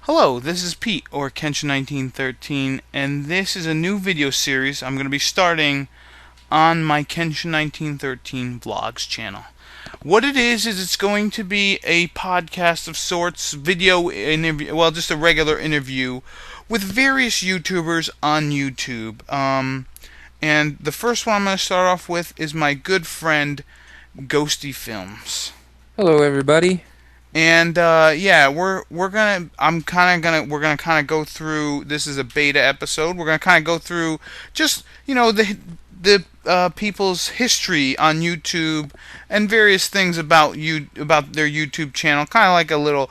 Hello, this is Pete, or Kenshin1913, and this is a new video series I'm going to be starting on my Kenshin1913 Vlogs channel. What it is it's going to be a podcast of sorts, video interview, well, just a regular interview with various YouTubers on YouTube. And the first one I'm going to start off with is my good friend, Ghostyfilms. Hello, everybody. And yeah, we're gonna kind of go through. This is a beta episode. We're gonna kind of go through just the people's history on YouTube and various things about their YouTube channel. Kind of like a little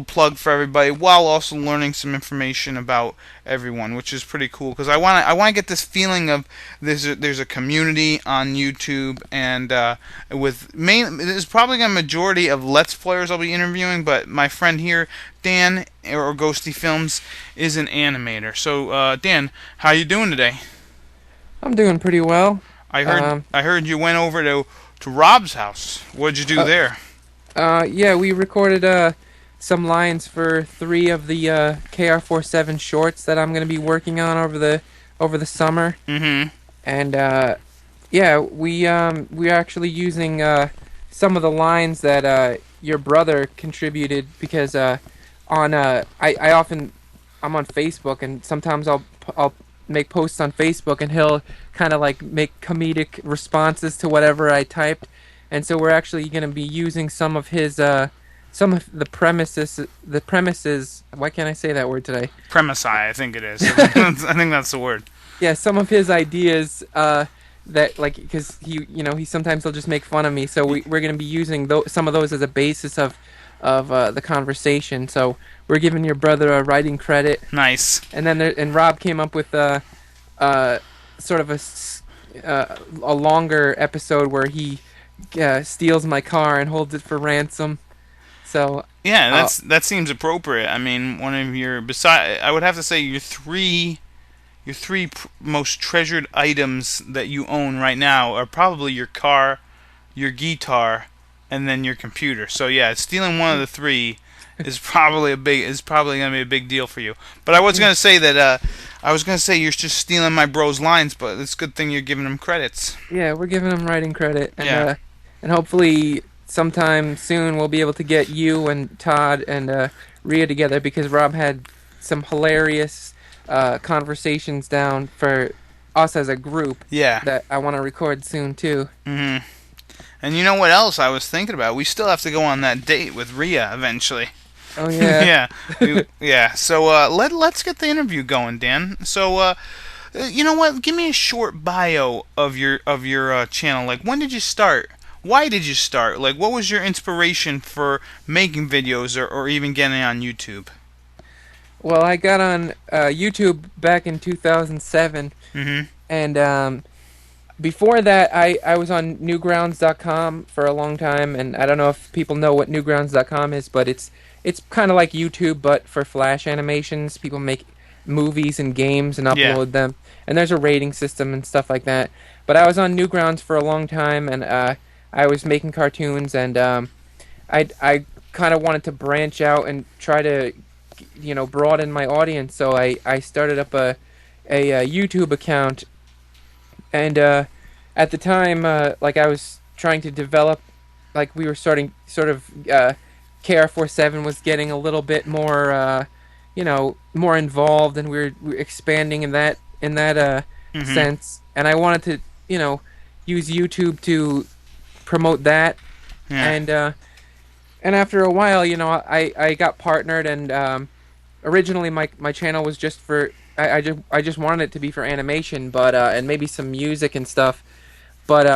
plug for everybody, while also learning some information about everyone, which is pretty cool. Because I want to get this feeling of there's a community on YouTube, and there's probably a majority of Let's Players I'll be interviewing, but my friend here, Dan, or Ghostyfilms, is an animator. So Dan, how you doing today? I'm doing pretty well. I heard you went over to Rob's house. What'd you do Uh, there? yeah, we recorded some lines for 3 of the KR47 shorts that I'm gonna be working on over the summer. Mm-hmm. And yeah, we're actually using some of the lines that your brother contributed because I'm on Facebook, and sometimes I'll make posts on Facebook, and he'll kind of like make comedic responses to whatever I typed. And so we're actually going to be using some of the premises. Why can't I say that word today? Premise, I think it is. I think that's the word. Yeah, some of his ideas that, like, because he sometimes he'll just make fun of me. So we're going to be using some of those as a basis of the conversation. So we're giving your brother a writing credit. Nice. And then Rob came up with sort of a longer episode where he steals my car and holds it for ransom. So Yeah, that seems appropriate. I mean, one of your I would have to say your three most treasured items that you own right now are probably your car, your guitar, and then your computer. So yeah, stealing one of the three is probably going to be a big deal for you. But I was going to say that you're just stealing my bro's lines, but it's a good thing you're giving him credits. yeah, we're giving him writing credit, and Yeah. and hopefully sometime soon we'll be able to get you and Todd and Rhea together, because Rob had some hilarious conversations down for us as a group Yeah. that I want to record soon too. Mhm. And you know what else I was thinking about? We still have to go on that date with Rhea eventually. Oh yeah. Yeah. Yeah. So let's get the interview going, Dan. So you know what? Give me a short bio of your channel. Like, when did you start? Why did you start? Like, what was your inspiration for making videos, or even getting on YouTube? Well, I got on YouTube back in 2007, Mhm. and before that, I was on Newgrounds.com for a long time, and I don't know if people know what Newgrounds.com is, but it's kind of like YouTube, but for Flash animations. People make movies and games and Yeah. upload them, and there's a rating system and stuff like that. But I was on Newgrounds for a long time, and I was making cartoons, and I kind of wanted to branch out and try to broaden my audience. So I started up a YouTube account, and at the time, like, I was trying to develop, like, we were starting sort of KR47 was getting a little bit more more involved, and we were expanding in that Mhm. sense, and I wanted to use YouTube to promote that. Yeah. And after a while, I got partnered, and originally my channel was just for I just wanted it to be for animation, but and maybe some music and stuff. But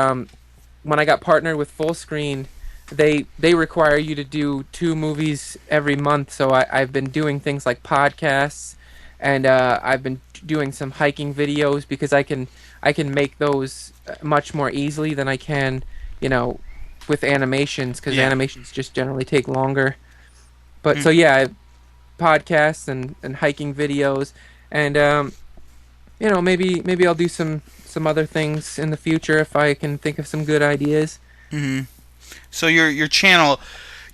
when I got partnered with Full Screen, they require you to do 2 movies every month. So I've been doing things like podcasts, and I've been doing some hiking videos, because I can make those much more easily than I can, with animations, because Yeah. animations just generally take longer. But Mm. so yeah, podcasts and hiking videos, and maybe I'll do some other things in the future if I can think of some good ideas. Mhm. So your channel,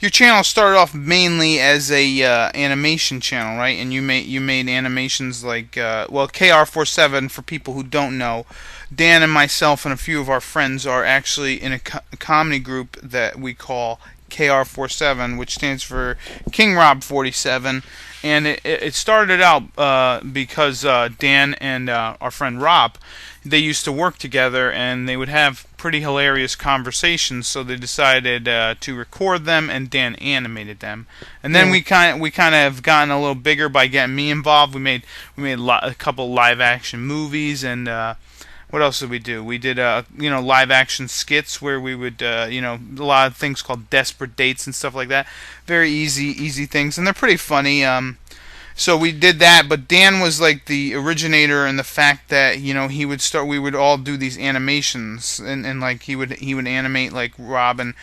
your channel started off mainly as a animation channel, right? And you made animations like well, KR47 for people who don't know. Dan and myself and a few of our friends are actually in a comedy group that we call KR47, which stands for King Rob 47. And it started out because Dan and our friend Rob, they used to work together and they would have pretty hilarious conversations. So they decided to record them, and Dan animated them. And then Yeah. we kind of have gotten a little bigger by getting me involved. We made a couple live action movies, and what else did we do? We did live action skits where we would a lot of things called desperate dates and stuff like that. Very easy things, and they're pretty funny. So we did that, but Dan was like the originator in the fact that he would start. We would all do these animations, and like he would animate like Robin,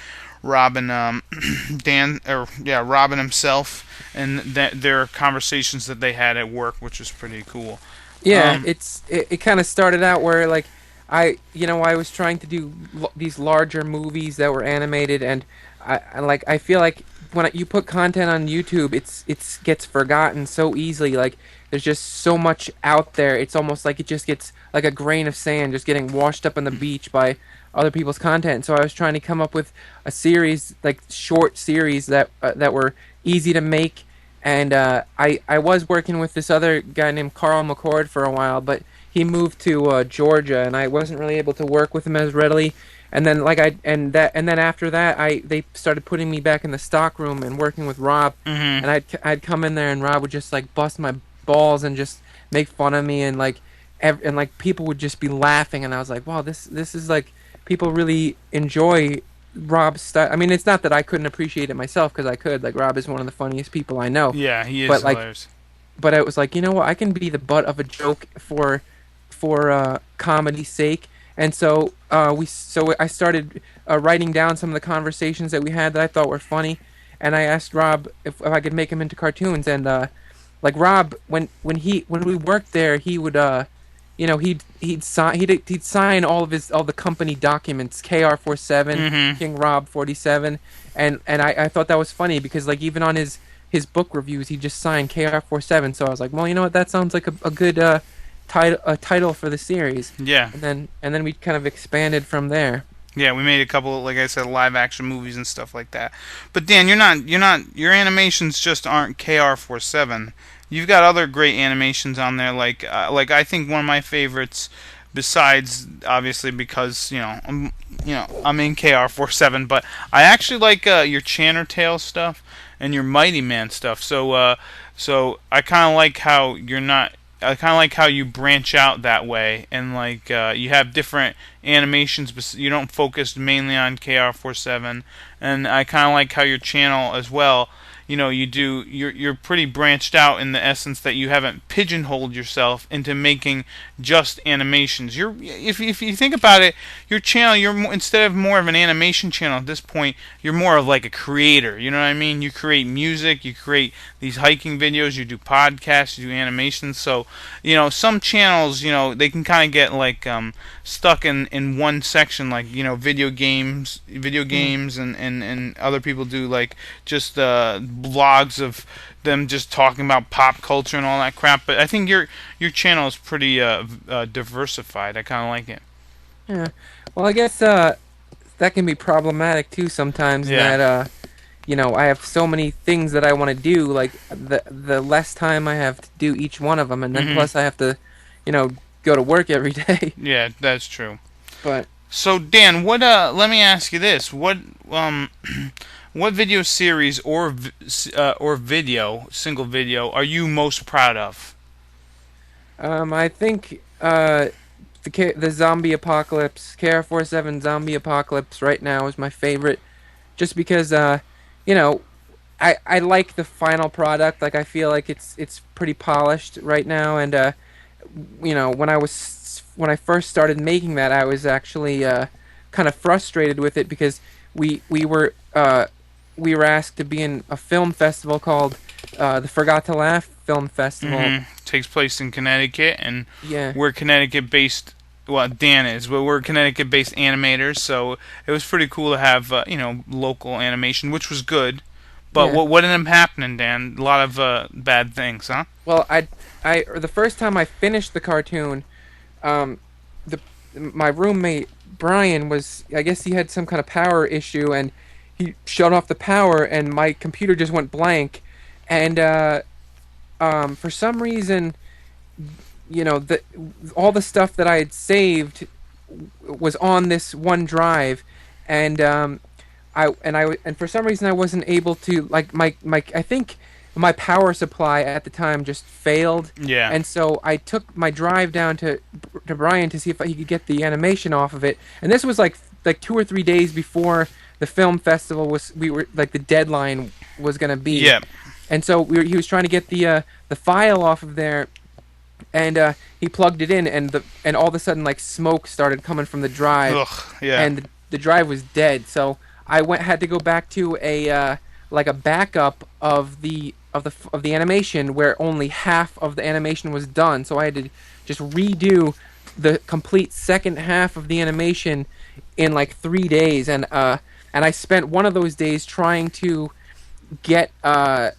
Dan, or yeah, Robin himself, and their conversations that they had at work, which was pretty cool. Yeah, Um, it kind of started out where like I was trying to do these larger movies that were animated, and I feel like when you put content on YouTube, it's gets forgotten so easily. Like there's just so much out there. It's almost like it just gets like a grain of sand just getting washed up on the beach by other people's content. So I was trying to come up with a series, like short series that were easy to make, and I was working with this other guy named Carl McCord for a while, but he moved to Georgia, and I wasn't really able to work with him as readily. And then and then after that, they started putting me back in the stock room and working with Rob, mhm. and I'd come in there, and Rob would just like bust my balls and just make fun of me, and like and like people would just be laughing, and I was like, wow, this is like people really enjoy Rob's style. I mean, it's not that I couldn't appreciate it myself, because I could. Like Rob is one of the funniest people I know, Yeah, he is but like hilarious. but it was like, you know what, I can be the butt of a joke for comedy's sake. And so I started writing down some of the conversations that we had that I thought were funny, and I asked Rob if I could make them into cartoons. And like Rob, when we worked there, he would he'd sign all the company documents, KR47, Mhm. King Rob 47, and I thought that was funny because like even on his book reviews, he just signed KR47. So I was like, well, you know what, that sounds like a good title for the series. Yeah. And then we kind of expanded from there. Yeah, we made a couple, like I said, live action movies and stuff like that. But Dan, you're not, your animations just aren't KR47. You've got other great animations on there, like I think one of my favorites, besides obviously because I'm in KR47, but I actually like your Channer Tale stuff and your Mighty Man stuff. So I kind of like how you're not. I kind of like how you branch out that way, and like you have different animations, but you don't focus mainly on KR47. And I kind of like how your channel as well. You're pretty branched out in the essence that you haven't pigeonholed yourself into making just animations. If you think about it, your channel, instead of more of an animation channel at this point, you're more of like a creator. You know what I mean? You create music, you create these hiking videos, you do podcasts, you do animations. So some channels, they can kind of get like stuck in one section, like video Mm. games, and other people do like just blogs of them just talking about pop culture and all that crap. But I think your channel is pretty diversified. I kind of like it. Yeah. Well, I guess that can be problematic too sometimes. In Yeah. that I have so many things that I want to do. Like the less time I have to do each one of them, and then Mhm. plus I have to, you know, go to work every day. Yeah, that's true. But So Dan, what let me ask you this: um what video series or video, single video, are you most proud of? I think the zombie apocalypse, KR47 zombie apocalypse right now is my favorite, just because you know, I like the final product. Like I feel like it's pretty polished right now, and when I first started making that, I was actually kind of frustrated with it because we we were uh we were asked to be in a film festival called the Forgot to Laugh Film Festival. Takes place in Connecticut, and Yeah. we're Connecticut-based. Well, Dan is, but we're Connecticut-based animators, so it was pretty cool to have local animation, which was good. But Yeah. what ended up happening, Dan? A lot of bad things, huh? Well, the first time I finished the cartoon, um, the my roommate Brian was, I guess he had some kind of power issue, and he shut off the power, and my computer just went blank, and for some reason, the all the stuff that I had saved was on this one drive, and and for some reason I wasn't able to, like, my I think my power supply at the time just failed, Yeah. and so I took my drive down to Brian to see if he could get the animation off of it, and this was like 2 or 3 days before the film festival was, we were like, the deadline was gonna be, Yeah. and so he was trying to get the file off of there, and he plugged it in, and all of a sudden, like, smoke started coming from the drive, Ugh. Yeah. and the drive was dead. So I had to go back to a like a backup of the animation, where only half of the animation was done. So I had to just redo the complete second half of the animation in like 3 days, and I spent one of those days trying to get a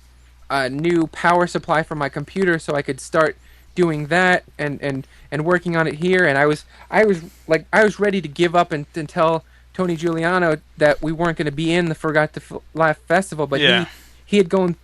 new power supply for my computer so I could start doing that, and working on it here. And I was ready to give up, and tell Tony Giuliano that we weren't going to be in the Forgot to Laugh festival, but Yeah. he'd gone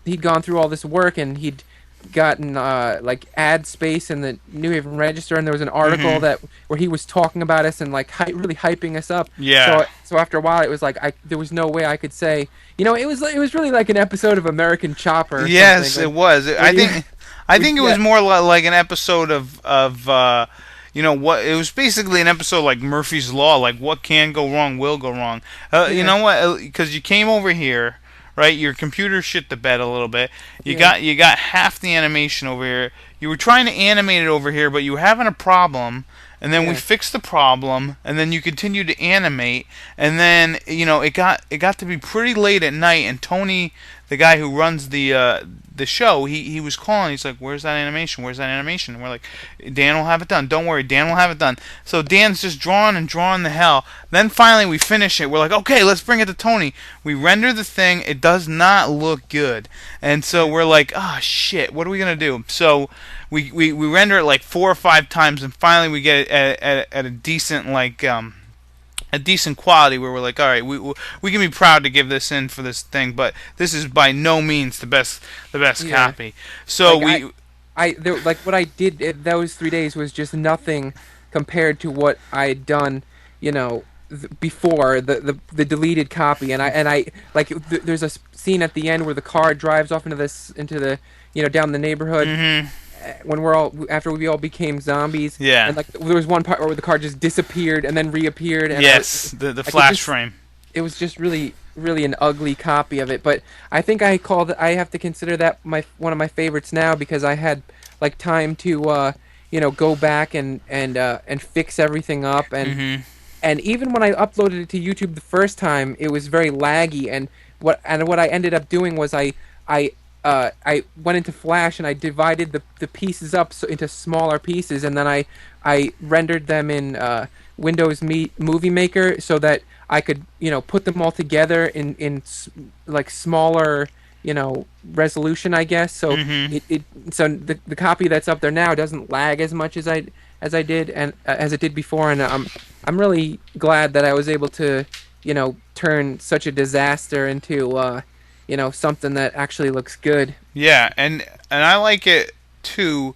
through all this work, and he'd gotten like ad space in the New Haven Register, and there was an article Mhm. that where he was talking about us, and like really hyping us up. Yeah. So after a while, it was like there was no way I could say, it was really like an episode of American Chopper or Yes, something. it was. Where you, I think it was yeah, more like an episode of what, it was basically an episode like Murphy's Law, like what can go wrong will go wrong. You yeah, know what? Because you came over here, right? Your computer shit the bed a little bit. yeah, You got half the animation over here. You were trying to animate it over here, but you were having a problem. And then we yeah, fixed the problem, and then you continued to animate, and then it got to be pretty late at night, and Tony, the guy who runs the show, he was calling. He's like, "Where's that animation? Where's that animation?" And we're like, "Dan will have it done. Don't worry, Dan will have it done." So Dan's just drawing and drawing the hell. Then finally we finish it. We're like, "Okay, let's bring it to Tony." We render the thing. It does not look good, and so yeah, we're like, "Ah, shit. What are we gonna do?" So we render it like 4 or 5 times, and finally we get it at a decent, like, a decent quality, where we're like, all right, we can be proud to give this in for this thing, but this is by no means the best yeah. copy. So Like we like what I did in those 3 days was just nothing compared to what I had done, before the deleted copy. And I like, there's a scene at the end where the car drives off into the down the neighborhood, hmm when we're all after we all became zombies. yeah, And like there was one part where the car just disappeared and then reappeared, and yes, the like it flash just frame. it was just really an ugly copy of it. But I think I have to consider that my one of my favorites now, because I had like time to go back and fix everything up, hmm and even when I uploaded it to YouTube the first time, it was very laggy. And what I ended up doing was I went into Flash, and I divided the pieces up into smaller pieces, and then I rendered them in Windows Movie Maker, so that I could put them all together in like smaller resolution, I guess. So hmm the copy that's up there now doesn't lag as much as I did, and as it did before. And I'm really glad that I was able to turn such a disaster into something that actually looks good. Yeah, and I like it too,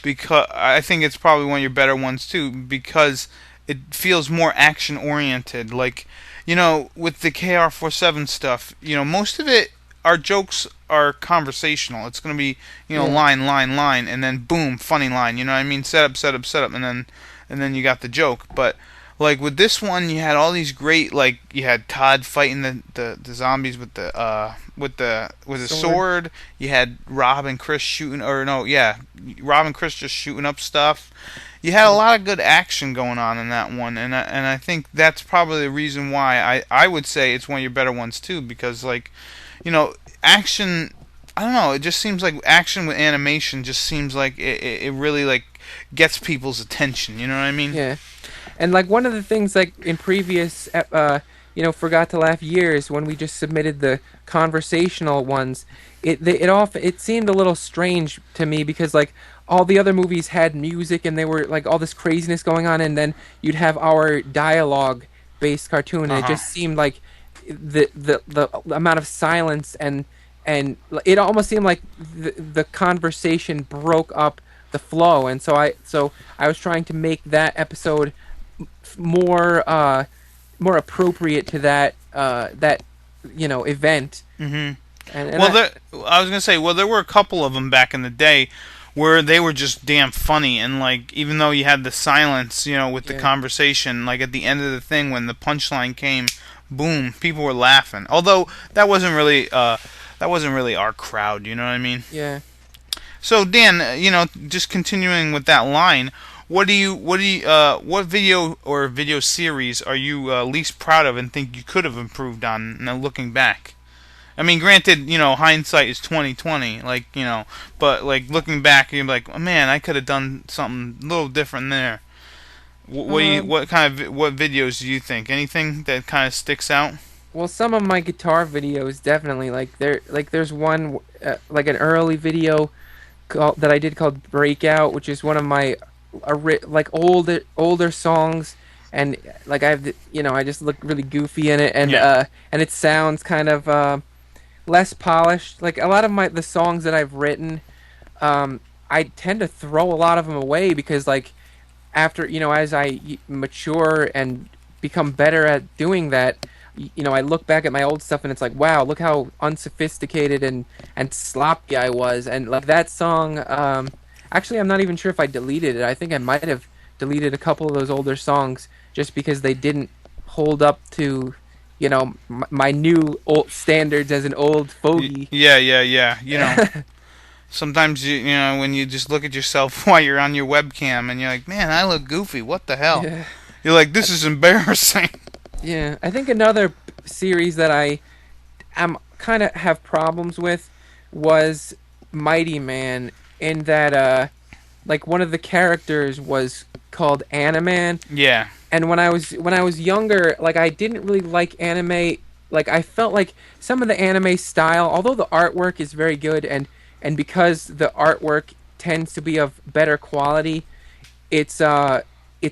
because I think it's probably one of your better ones too, because it feels more action oriented. Like, with the KR47 stuff, most of it, our jokes are conversational. It's gonna be, Yeah, line, line, line, and then boom, funny line. You know what I mean? Set up, set up, set up, and then you got the joke. But like with this one, you had all these great, like, you had Todd fighting the zombies with the sword. sword. You had Rob and Chris shooting, or no, yeah, Rob and Chris just shooting up stuff. You had a lot of good action going on in that one, and I think that's probably the reason why I would say it's one of your better ones too, because, like, action. I don't know. It just seems like action with animation just seems like it really, like, gets people's attention. You know what I mean? Yeah. And like one of the things, like in previous Forgot to Laugh years when we just submitted the conversational ones. It seemed a little strange to me because like all the other movies had music and they were like all this craziness going on, and then you'd have our dialogue based cartoon, and Uh it huh. just seemed like the amount of silence and it almost seemed like the conversation broke up the flow, and so I was trying to make that episode more more appropriate to that event. Hmm. And Well, I was gonna say, well, there were a couple of them back in the day where they were just damn funny, and like even though you had the silence, with the Yeah, conversation, like at the end of the thing when the punchline came, boom, people were laughing. Although that wasn't really our crowd, you know what I mean? yeah. So Dan, just continuing with that line, what video or video series are you least proud of and think you could have improved on? Now looking back, I mean, granted, hindsight is 2020, like but like looking back, you're like, oh, man, I could have done something a little different there. Um, What videos do you think? Anything that kind of sticks out? well, some of my guitar videos definitely there's one like an early video that I did called Breakout, which is one of my like older songs, and like I just look really goofy in it, Yeah. and it sounds kind of less polished. Like a lot of my the songs that I've written, I tend to throw a lot of them away because like after as I mature and become better at doing that, I look back at my old stuff and it's like, wow, look how unsophisticated and sloppy I was. And like that song, actually, I'm not even sure if I deleted it. I think I might have deleted a couple of those older songs just because they didn't hold up to, my new old standards as an old fogey. Yeah, yeah, yeah. Sometimes when you just look at yourself while you're on your webcam and you're like, man, I look goofy. What the hell? Yeah. You're like, this is embarrassing. Yeah, I think another series that I am kind of have problems with was Mighty Man, in that like one of the characters was called Animan, Yeah. and when I was younger, like I didn't really like anime. Like I felt like some of the anime style, although the artwork is very good, and because the artwork tends to be of better quality, it's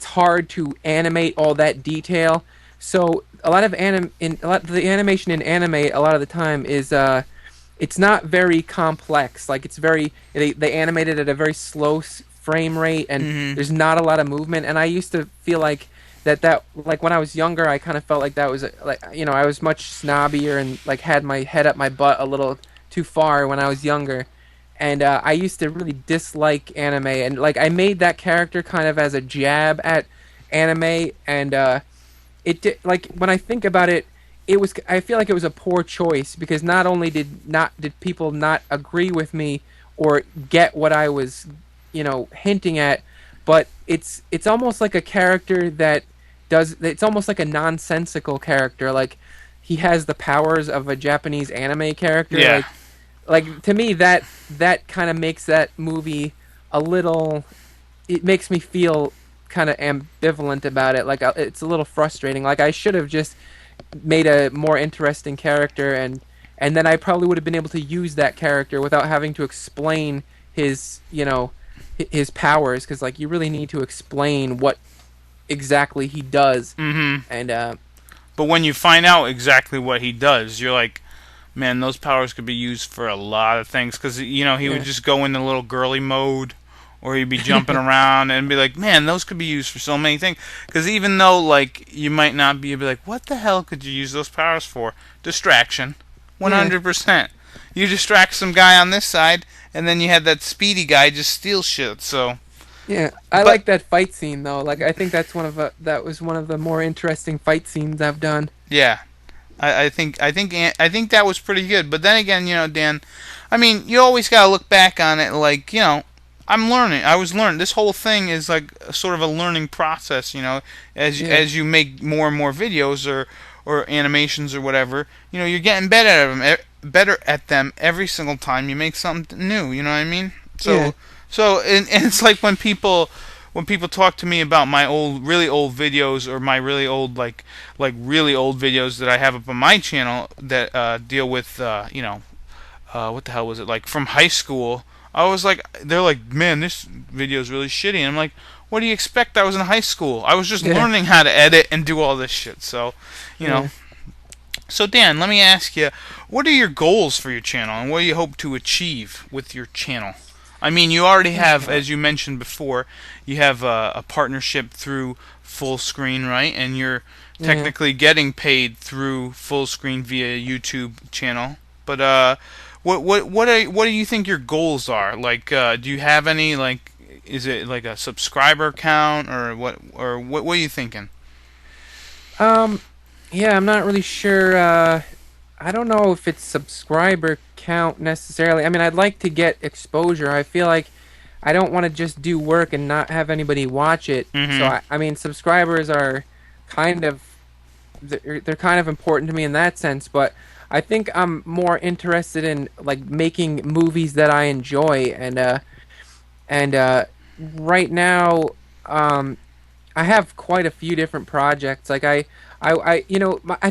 hard to animate all that detail. So a lot the animation in anime a lot of the time is it's not very complex. Like they animate it at a very slow frame rate, and Hmm. there's not a lot of movement. And I used to feel like that like when I was younger, I kind of felt like that was like I was much snobbier and like had my head up my butt a little too far when I was younger. And I used to really dislike anime, and like I made that character kind of as a jab at anime, and like when I think about it, I feel like it was a poor choice because not only did people not agree with me or get what I was hinting at, but it's almost like a character that does it's almost like a nonsensical character. Like he has the powers of a Japanese anime character. Yeah. Like to me that kind of makes that movie a little, it makes me feel kind of ambivalent about it. Like it's a little frustrating. Like I should have just made a more interesting character, and then I probably would have been able to use that character without having to explain his his powers, because like you really need to explain what exactly he does. Hmm. And But when you find out exactly what he does, you're like, man, those powers could be used for a lot of things. Because, he would yeah, just go into little girly mode, or he'd be jumping around and be like, man, those could be used for so many things. Because even though, like, you might not be like, what the hell could you use those powers for? Distraction. yeah. 100%. You distract some guy on this side, and then you had that speedy guy just steal shit, so. Yeah, I But like that fight scene though. Like I think that was one of the more interesting fight scenes I've done. yeah, I think that was pretty good. But then again, Dan, I mean, you always gotta look back on it like, I'm learning. I was learning. This whole thing is like a sort of a learning process. Yeah, As you make more and more videos or animations or whatever, you're getting better at them every single time you make something new. You know what I mean? yeah, So and it's like when people talk to me about my really old videos, or my really old really old videos that I have up on my channel that deal with what the hell was it, like from high school. I was like, they're like, man, this video is really shitty. And I'm like, what do you expect? I was in high school. I was just Yeah, learning how to edit and do all this shit. So, you know. yeah. So Dan, let me ask you, what are your goals for your channel, and what do you hope to achieve with your channel? I mean, you already have, as you mentioned before, you have a partnership through Full Screen, right? And you're Yeah. technically getting paid through Full Screen via YouTube channel. But what do you think your goals are? Like, do you have any, like? Is it like a subscriber count, or what are you thinking? Um, yeah, I'm not really sure. I don't know if it's subscriber count necessarily. I mean, I'd like to get exposure. I feel like I don't want to just do work and not have anybody watch it. So Mm-hmm. I mean, subscribers are kind of they're kind of important to me in that sense, but I think I'm more interested in like making movies that I enjoy and right now um I have quite a few different projects. Like I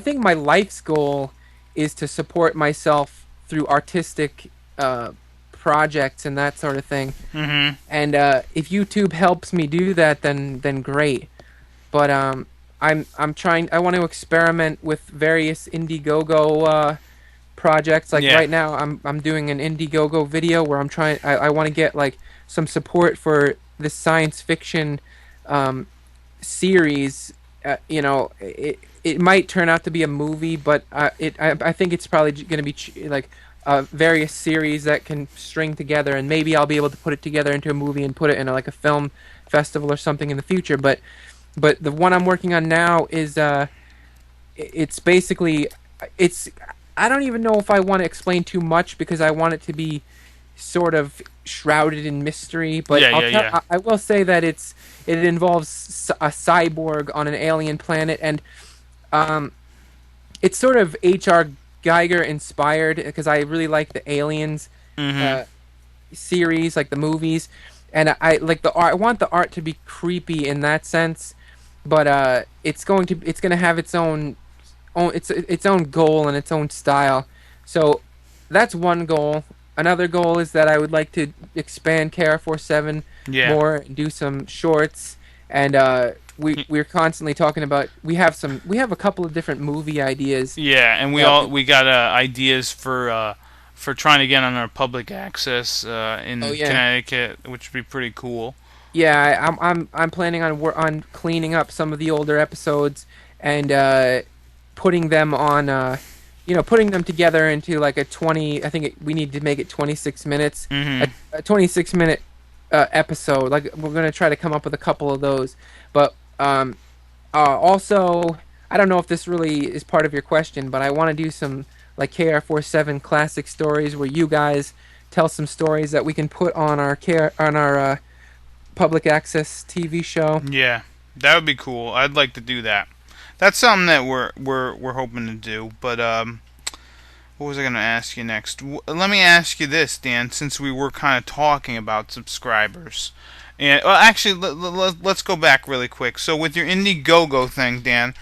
think my life's goal is to support myself through artistic uh, projects and that sort of thing. Mm-hmm. And if YouTube helps me do that, then great. But I'm trying. I want to experiment with various Indiegogo projects. Like Yeah. right now, I'm doing an Indiegogo video where I'm trying. I want to get like some support for this science fiction um, series. It might turn out to be a movie, but I think it's probably going to be like various series that can string together, and maybe I'll be able to put it together into a movie and put it in like a film festival or something in the future. But the one I'm working on now is it's basically it's I don't even know if I want to explain too much because I want it to be sort of shrouded in mystery, but Yeah. Yeah. Yeah. I will say that it involves a cyborg on an alien planet, and um, it's sort of H.R. Geiger inspired because I really like the Aliens Mm-hmm. uh, series, like the movies, and I like the art. I want the art to be creepy in that sense, but it's going to have its own goal and its own style. So that's one goal. Another goal is that I would like to expand KR47 Yeah. more and do some shorts. And we're constantly talking about we have a couple of different movie ideas. Yeah, and Uh, we got ideas for trying to get on our public access oh in yeah, Connecticut, which would be pretty cool. yeah. I'm planning on cleaning up some of the older episodes and putting them on putting them together into like a 20. We need to make it 26 minutes, Mhm. a 26 minute episode. Like we're gonna try to come up with a couple of those, but also I don't know if this really is part of your question, but I want to do some like KR47 classic stories where you guys tell some stories that we can put on our public access TV show. Yeah, that would be cool. I'd like to do that. That's something that we're hoping to do. But what was I going to ask you next? Let me ask you this, Dan. Since we were kind of talking about subscribers, and well, actually, let's go back really quick. So with your Indiegogo thing, Dan,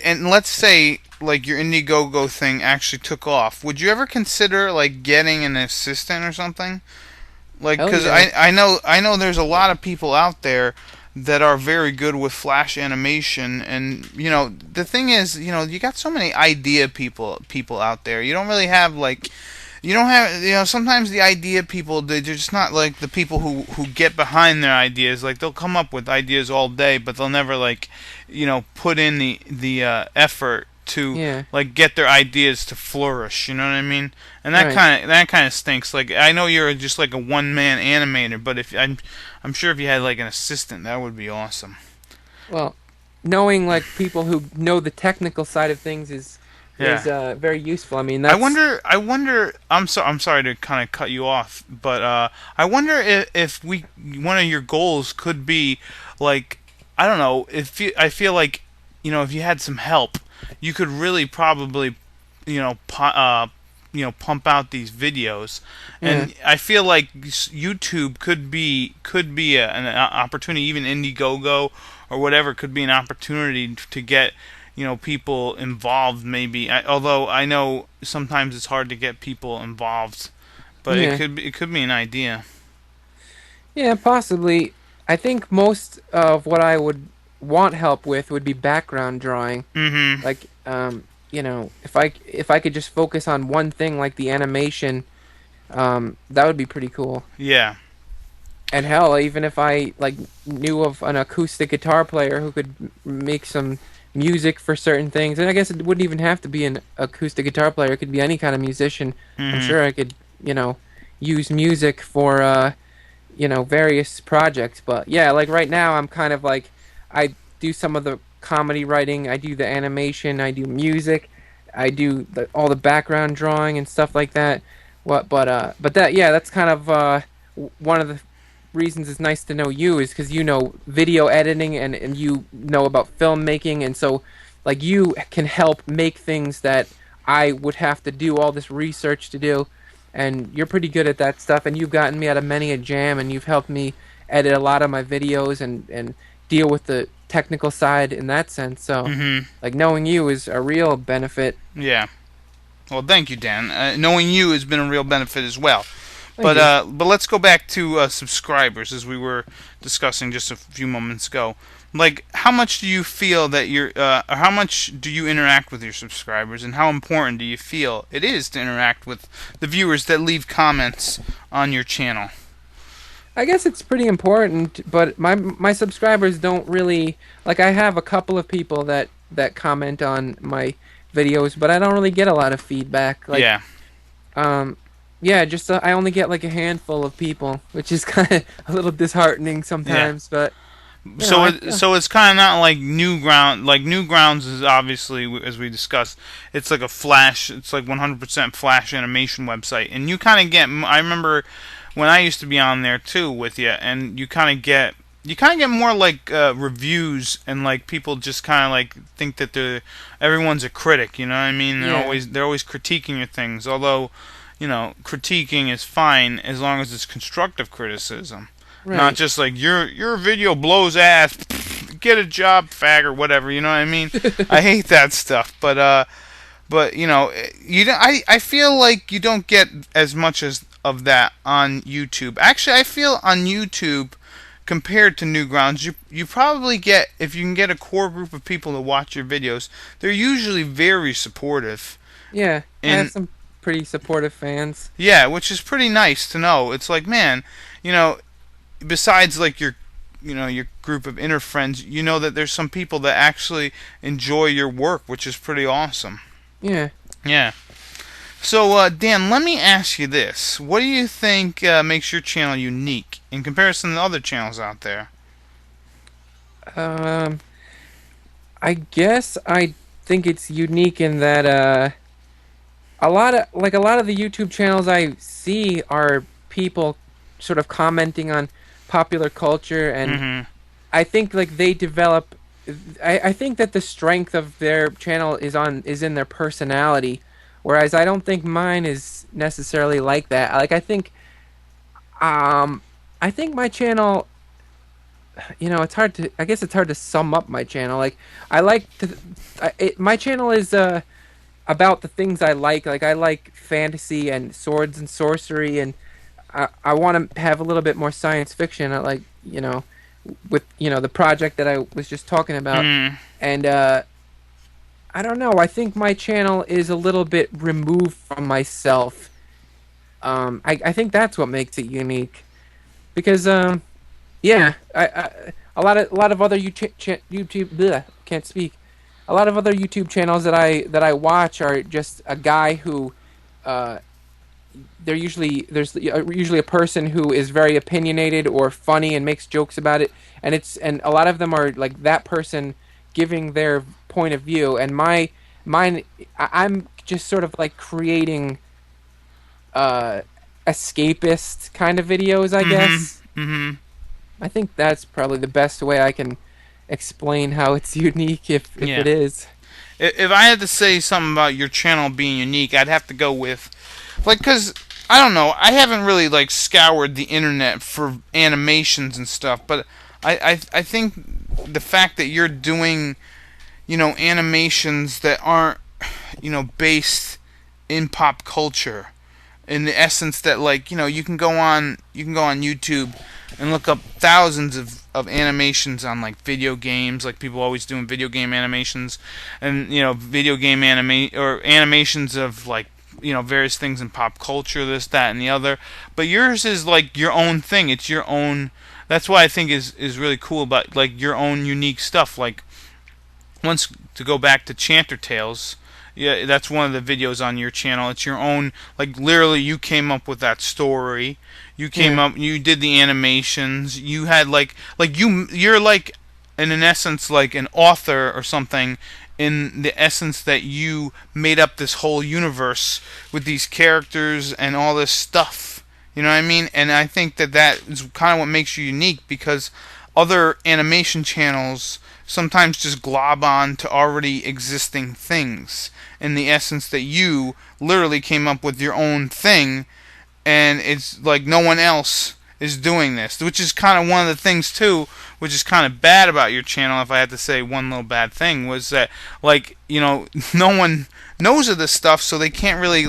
and let's say like your Indiegogo thing actually took off, would you ever consider like getting an assistant or something? Like, Hell cause yeah. I know there's a lot of people out there that are very good with flash animation, and the thing is, you got so many idea people out there. You don't really have like you don't have sometimes the idea people, they're just not like the people who get behind their ideas. Like, they'll come up with ideas all day, but they'll never like put in the effort to Yeah. like get their ideas to flourish. You know what I mean? And that Right. kind of stinks. Like, I know you're just like a one man animator, but if I'm sure if you had like an assistant, that would be awesome. Well, knowing like people who know the technical side of things is Yeah. very useful. I mean, I that's wonder. I wonder. I'm sorry to kind of cut you off, but I wonder if we one of your goals could be like, I don't know. I feel like if you had some help, you could really probably you know po- uh, pump out these videos. Yeah. And I feel like YouTube could be an opportunity. Even Indiegogo or whatever could be an opportunity to get people involved. Maybe although I know sometimes it's hard to get people involved, but Yeah. it could be an idea. Yeah, possibly. I think most of what I would want help with would be background drawing. Mm-hmm. Like, if I could just focus on one thing, like the animation, that would be pretty cool. Yeah. And hell, even if I like knew of an acoustic guitar player who could make some music for certain things, and I guess it wouldn't even have to be an acoustic guitar player. It could be any kind of musician. I'm Mm-hmm. sure I could, use music for various projects. But yeah, like right now, I'm kind of like I do some of the comedy writing, I do the animation, I do music, I do all the background drawing and stuff like that. But that yeah, that's kind of one of the reasons it's nice to know you is because you know video editing and you know about filmmaking, and so like you can help make things that I would have to do all this research to do, and you're pretty good at that stuff, and you've gotten me out of many a jam, and you've helped me edit a lot of my videos and deal with the technical side in that sense. So Mm-hmm. like knowing you is a real benefit. Yeah. Well, thank you, Dan. Knowing you has been a real benefit as well. Thank you. But let's go back to subscribers as we were discussing just a few moments ago. Like, how much do you feel that or how much do you interact with your subscribers, and how important do you feel it is to interact with the viewers that leave comments on your channel? I guess it's pretty important, but my subscribers don't really like. I have a couple of people that comment on my videos, but I don't really get a lot of feedback. Like, Yeah. um, yeah, just I only get like a handful of people, which is kind of a little disheartening Yeah. sometimes. But So I it, feel so it's kind of not like new ground. Like new grounds is obviously, as we discussed, it's like a flash. It's like 100% flash animation website, and you kind of get. I remember when I used to be on there too with you, and you kind of get more like reviews, and like people just kind of like think that everyone's a critic. You know what I mean? yeah, They're always critiquing your things. Although, critiquing is fine as long as it's constructive criticism. Not right. just like your video blows ass, get a job, fag, or whatever. You know what I mean? I hate that stuff. But I feel like you don't get as much as of that on YouTube. Actually, I feel on YouTube compared to Newgrounds, you probably get, if you can get a core group of people to watch your videos, they're usually very supportive. Yeah, I have And some pretty supportive fans. yeah, which is pretty nice to know. It's like, man, you know, besides like your group of inner friends, you know that there's some people that actually enjoy your work, which is pretty awesome. Yeah. Yeah. So, Dan, let me ask you this: what do you think makes your channel unique in comparison to other channels out there? Um, I guess I think it's unique in that a lot of the YouTube channels I see are people sort of commenting on popular culture, and Mm-hmm. I think like they develop. I think that the strength of their channel is in their personality, whereas I don't think mine is necessarily like that. Like um I think my channel, it's hard to, I guess it's hard to sum up my channel. Like I like to my channel is about the things I like. Like I like fantasy and swords and sorcery, and I want to have a little bit more science fiction. I like, with the project that I was just talking about, Mm-hmm. and I don't know. I think my channel is a little bit removed from myself. I think that's what makes it unique because yeah, a lot of other YouTube bleh, can't speak. A lot of other YouTube channels that I watch are just a guy who uh there's usually a person who is very opinionated or funny and makes jokes about it, and a lot of them are like that person giving their point of view, and mine I'm just sort of like creating uh escapist kind of videos, I Mm-hmm. guess. Mm-hmm. I think that's probably the best way I can explain how it's unique, if Yeah. it is. If I had to say something about your channel being unique, I'd have to go with like because I don't know. I haven't really like scoured the internet for animations and stuff, but I think the fact that you're doing animations that aren't based in pop culture in the essence that like you can go on YouTube and look up thousands of animations on like video games, like people always doing video game animations, and video game or animations of like various things in pop culture, this, that, and the other. But yours is like your own thing. It's your own. That's why I think is really cool about like your own unique stuff. Like once to go back to Chanter Tales, yeah, that's one of the videos on your channel. It's your own, like literally, you came up with that story. You came Yeah. up, you did the animations. You had you're like, in an essence, like an author or something. In the essence that you made up this whole universe with these characters and all this stuff. You know what I mean? And I think that that is kind of what makes you unique because other animation channels sometimes just glob on to already existing things in the essence that you literally came up with your own thing, and it's like no one else is doing this, which is kind of one of the things too, which is kind of bad about your channel. If I had to say one little bad thing, was that like no one knows of this stuff, so they can't really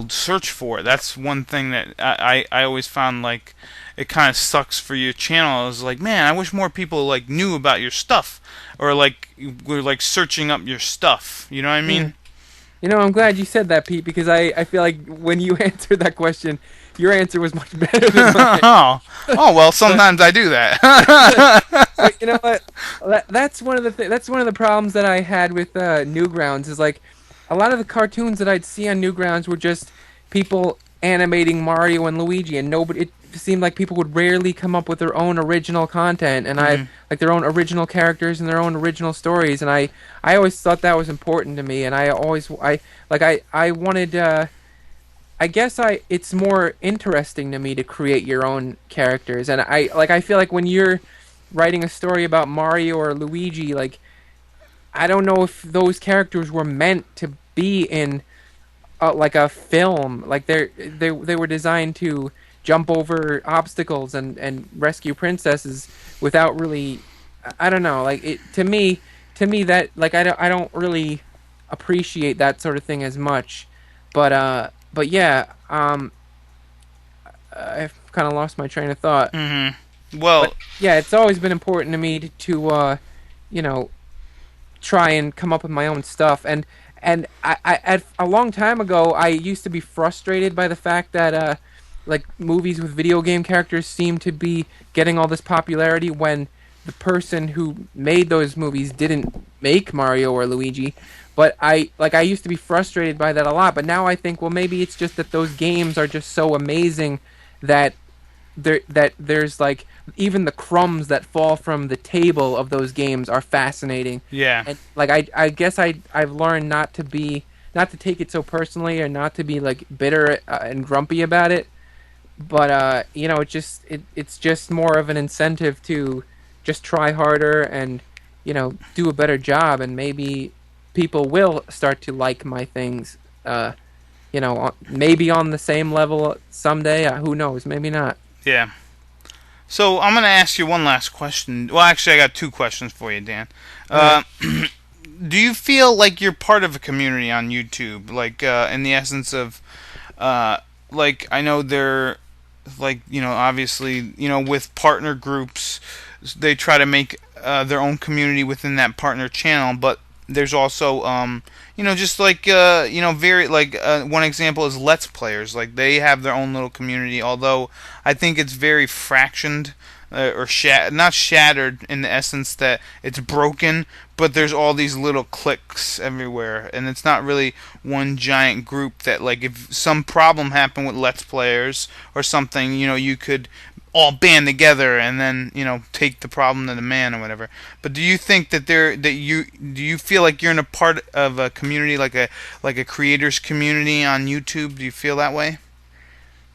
search for it. That's one thing that I always found like it kind of sucks for your channel. Is like, man, I wish more people like knew about your stuff or like were like searching up your stuff. You know what I Yeah. mean? I'm glad you said that, Pete, because I feel like when you answered that question, your answer was much better than mine. Oh, oh well. But Sometimes I do that. but you know what? That's one of the that's one of the problems that I had with Newgrounds is like a lot of the cartoons that I'd see on Newgrounds were just people animating Mario and Luigi, and nobody. It seemed like people would rarely come up with their own original content, and I Mhm. like their own original characters and their own original stories, and I always thought that was important to me, and I wanted. I guess it's more interesting to me to create your own characters, and I feel like when you're writing a story about Mario or Luigi, like I don't know if those characters were meant to be in like a film. Like they were designed to jump over obstacles and rescue princesses without really. I don't know. Like it to me that like I don't really appreciate that sort of thing as much. But yeah, I've kind of lost my train of thought. Mhm. But Well. yeah, it's always been important to me to you know try and come up with my own stuff. And at a long time ago, I used to be frustrated by the fact that like movies with video game characters seem to be getting all this popularity when the person who made those movies didn't make Mario or Luigi. But I used to be frustrated by that a lot. But now I think, well, maybe it's just that those games are just so amazing that there's like even the crumbs that fall from the table of those games are fascinating. Yeah. And like I guess I've learned not to take it so personally or not to be like bitter and grumpy about it. But it's just more of an incentive to just try harder and do a better job, and maybe people will start to like my things. Maybe on the same level someday. Who knows? Maybe not. Yeah. So I'm gonna ask you one last question. Well, actually, I got two questions for you, Dan. All right. Uh, do you feel like you're part of a community on YouTube? Like, in the essence of, like, I know they're, like, obviously, with partner groups, they try to make their own community within that partner channel, but there's also, just like, very, like, one example is Let's Players. Like, they have their own little community, although I think it's very fractioned or not shattered in the essence that it's broken, but there's all these little cliques everywhere, and it's not really one giant group that like if some problem happened with Let's Players or something, you could all band together and then take the problem to the man or whatever. But do you think that do you feel like you're in a part of a community like a creators community on YouTube? Do you feel that way?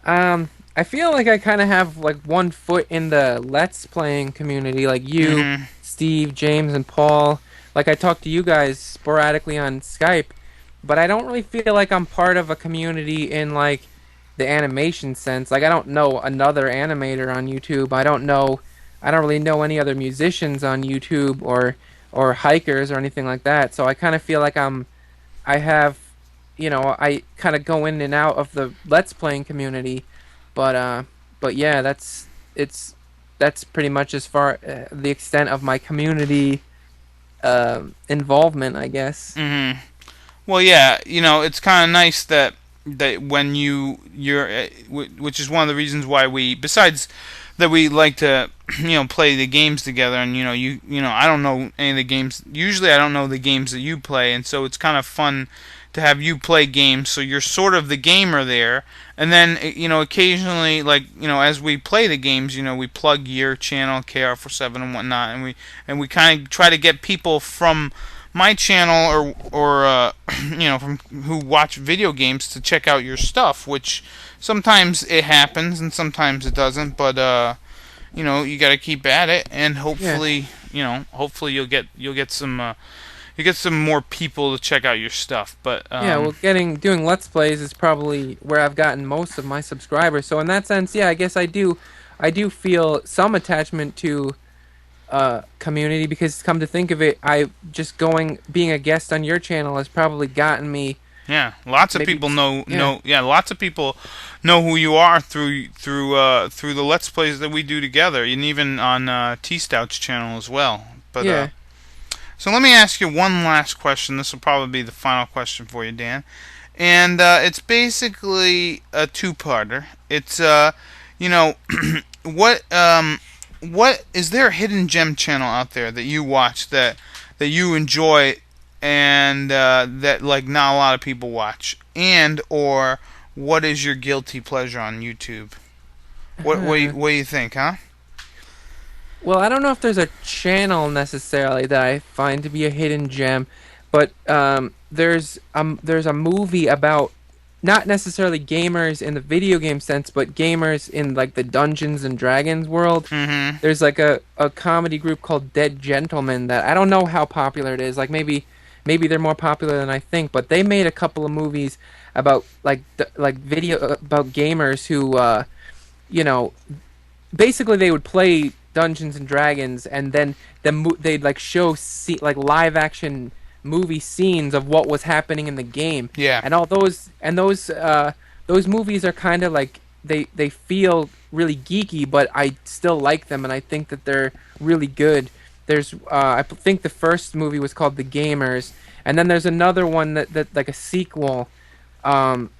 I feel like I kind of have like one foot in the Let's Playing community, like you, Mhm. Steve, James, and Paul. like I talk to you guys sporadically on Skype, but I don't really feel like I'm part of a community in like the animation sense. Like I don't know another animator on YouTube. I don't really know any other musicians on YouTube or hikers or anything like that. So I kind of feel like I have, I kind of go in and out of the Let's Playing community, but yeah, it's that's pretty much as far the extent of my community involvement, I guess. Hmm. Well, yeah, it's kind of nice that when you're, which is one of the reasons why we, besides that we like to, play the games together, and I don't know any of the games. Usually, I don't know the games that you play, and so it's kind of fun to have you play games. So you're sort of the gamer there, and then occasionally, like as we play the games, we plug your channel KR47 and whatnot, and we kind of try to get people from my channel or from who watch video games to check out your stuff, which sometimes it happens and sometimes it doesn't, but you got to keep at it, and Yeah. hopefully you get some more people to check out your stuff. But Yeah, well, doing Let's Plays is probably where I've gotten most of my subscribers. So in that sense, yeah, I guess I do feel some attachment to community because come to think of it, I just going being a guest on your channel has probably gotten me yeah, lots of maybe people yeah. lots of people know who you are through the Let's Plays that we do together, and even on T Stout's channel as well. But Yeah. so let me ask you one last question. This will probably be the final question for you, Dan, and it's basically a two-parter. It's you know, what what is there a hidden gem channel out there that you watch that you enjoy, and that like not a lot of people watch, and or what is your guilty pleasure on YouTube? Uh, What do you think, huh? well, I don't know if there's a channel necessarily that I find to be a hidden gem, but there's a movie about not necessarily gamers in the video game sense, but gamers in like the Dungeons and Dragons world. Mm-hmm. There's like a comedy group called Dead Gentlemen that I don't know how popular it is. Like maybe they're more popular than I think, but they made a couple of movies about like video about gamers who you know basically they would play Dungeons and Dragons, and then they'd like show like live action movie scenes of what was happening in the game, Yeah. and all those movies are kind of like they feel really geeky, but I still like them, and I think that they're really good. There's think the first movie was called The Gamers, and then there's another one that like a sequel. Um,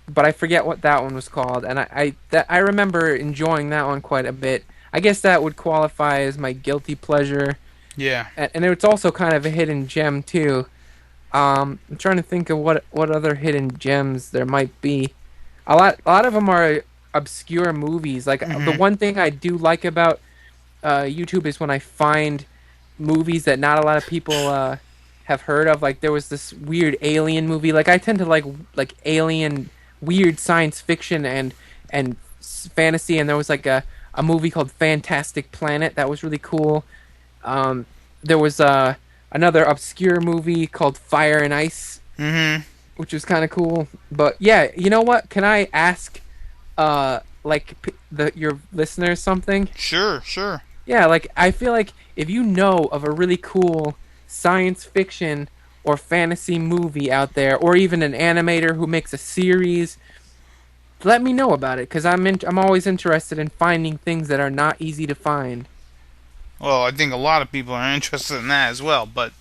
but I forget what that one was called, and I remember enjoying that one quite a bit. I guess that would qualify as my guilty pleasure, Yeah. and it's also kind of a hidden gem too. I'm trying to think of what other hidden gems there might be. A lot of them are obscure movies. Like the Mm-hmm. one thing I do like about YouTube is when I find movies that not a lot of people have heard of. Like there was this weird alien movie. Like I tend to like alien, weird science fiction and fantasy. And there was like a movie called Fantastic Planet that was really cool. Um, there was another obscure movie called Fire and Ice, Mm-hmm. which was kind of cool. But yeah, you know what? Can I ask like your listeners something? Sure. Sure. Yeah, like I feel like if you know of a really cool science fiction or fantasy movie out there, or even an animator who makes a series, let me know about it because I'm always interested in finding things that are not easy to find. Well, I think a lot of people are interested in that as well. But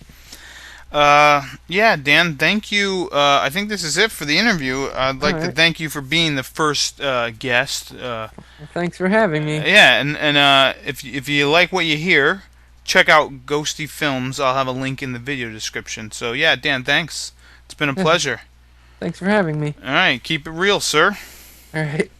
yeah, Dan, thank you. I think this is it for the interview. I'd All like to right. thank you for being the first guest. Well, thanks for having me. Yeah, and if you like what you hear, check out Ghostyfilms. I'll have a link in the video description. So yeah, Dan, thanks. It's been a Yeah, pleasure. thanks for having me. All right, keep it real, sir. All right.